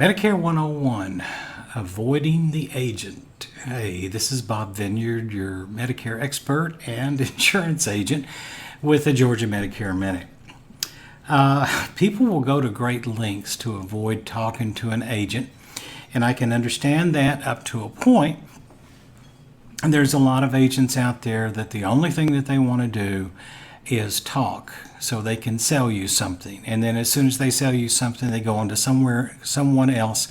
Medicare 101, Avoiding the Agent. Hey, this is Bob Vineyard, your Medicare expert and insurance agent with the Georgia Medicare Minute. People will go to great lengths to avoid talking to an agent, and I can understand that up to a point. And there's a lot of agents out there that the only thing that they want to do is talk so they can sell you something. And then as soon as they sell you something, they go on to someone else,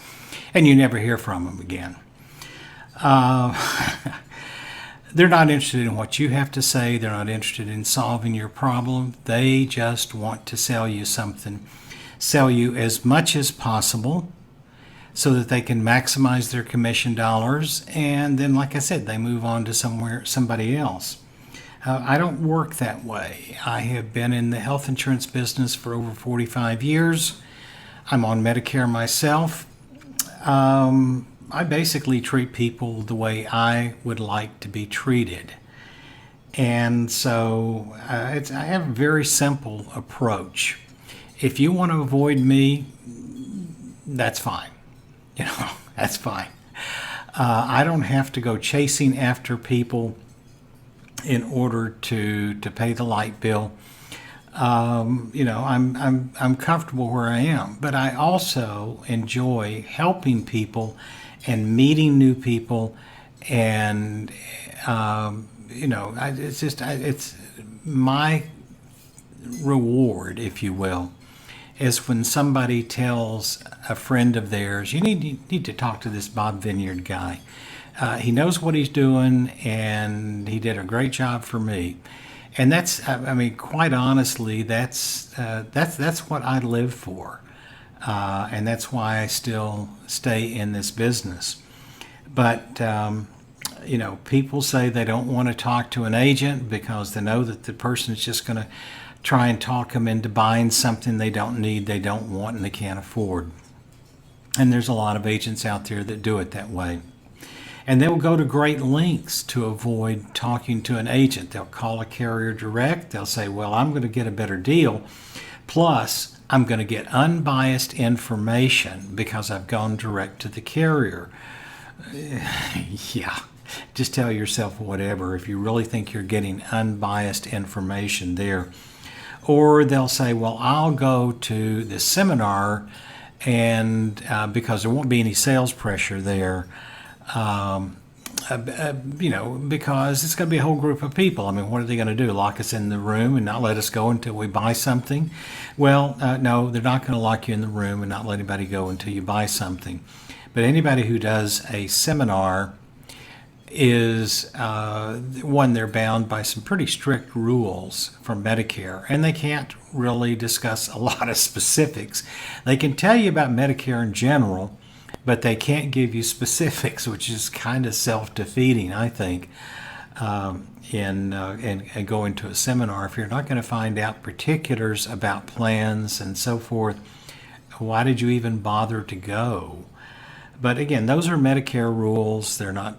and you never hear from them again. They're not interested in what you have to say. They're not interested in solving your problem. They just want to sell you something, sell you as much as possible so that they can maximize their commission dollars. And then, like I said, they move on to somebody else. I don't work that way. I have been in the health insurance business for over 45 years. I'm on Medicare myself. I basically treat people the way I would like to be treated. And so I have a very simple approach. If you want to avoid me, that's fine. That's fine. I don't have to go chasing after people in order to pay the light bill. I'm comfortable where I am, but I also enjoy helping people and meeting new people, and it's my reward, if you will, is when somebody tells a friend of theirs, you need to talk to this Bob Vineyard guy. He knows what he's doing, and he did a great job for me. And that's, quite honestly, that's what I live for, and that's why I still stay in this business. But people say they don't want to talk to an agent because they know that the person is just going to try and talk them into buying something they don't need, they don't want, and they can't afford. And there's a lot of agents out there that do it that way. And they will go to great lengths to avoid talking to an agent. They'll call a carrier direct. They'll say, well, I'm going to get a better deal. Plus, I'm going to get unbiased information because I've gone direct to the carrier. Yeah, just tell yourself whatever if you really think you're getting unbiased information there. Or they'll say, well, I'll go to the seminar, and because there won't be any sales pressure there. Because it's going to be a whole group of people. What are they going to do? Lock us in the room and not let us go until we buy something? Well, no, they're not going to lock you in the room and not let anybody go until you buy something. But anybody who does a seminar is, they're bound by some pretty strict rules from Medicare, and they can't really discuss a lot of specifics. They can tell you about Medicare in general, but they can't give you specifics, which is kind of self-defeating, I think, in going to a seminar. If you're not going to find out particulars about plans and so forth, why did you even bother to go? But again, those are Medicare rules. They're not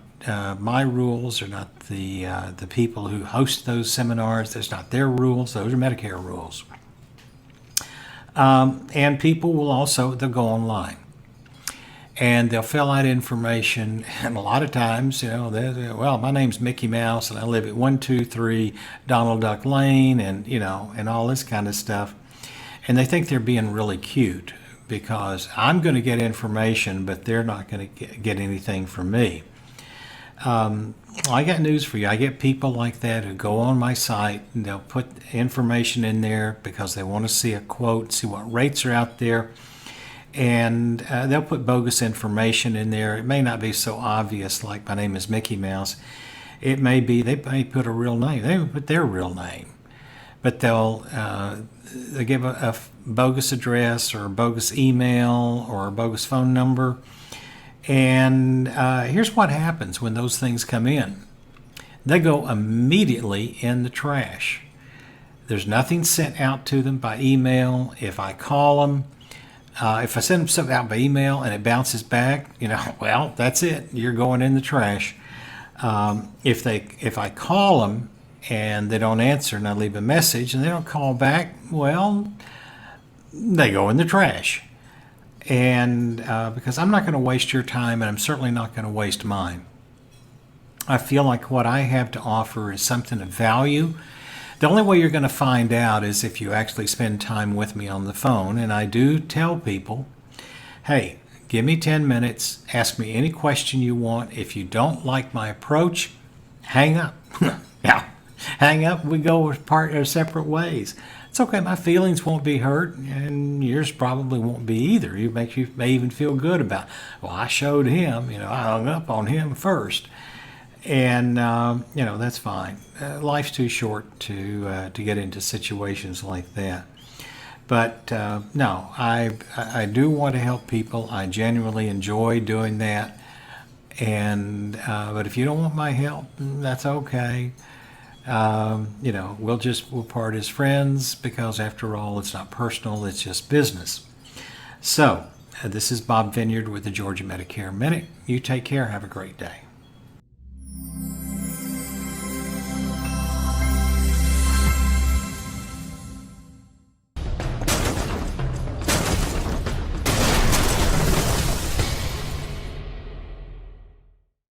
my rules. They're not the people who host those seminars. That's not their rules. Those are Medicare rules. And people will also, they'll go online. And they'll fill out information, and a lot of times, well, my name's Mickey Mouse, and I live at 123 Donald Duck Lane, and all this kind of stuff. And they think they're being really cute because I'm going to get information, but they're not going to get anything from me. I got news for you. I get people like that who go on my site, and they'll put information in there because they want to see a quote, see what rates are out there. And they'll put bogus information in there. It may not be so obvious, like my name is Mickey Mouse. It may be, they may put a real name. They may put their real name. But they'll give a bogus address or a bogus email or a bogus phone number. And here's what happens when those things come in. They go immediately in the trash. There's nothing sent out to them by email. If I call them, if I send them something out by email and it bounces back, well, that's it. You're going in the trash. If I call them and they don't answer and I leave a message and they don't call back, well, they go in the trash. And because I'm not going to waste your time, and I'm certainly not going to waste mine. I feel like what I have to offer is something of value. The only way you're going to find out is if you actually spend time with me on the phone. And I do tell people, hey, give me 10 minutes, ask me any question you want. If you don't like my approach, hang up. Yeah, hang up, we go our separate ways. It's okay, my feelings won't be hurt, and yours probably won't be either. You may even feel good about, well, I showed him, I hung up on him first. And that's fine. Life's too short to get into situations like that. But no, I do want to help people. I genuinely enjoy doing that. And but if you don't want my help, that's okay. We'll part as friends, because after all, it's not personal, it's just business. So this is Bob Vineyard with the Georgia Medicare Minute. You take care. Have a great day.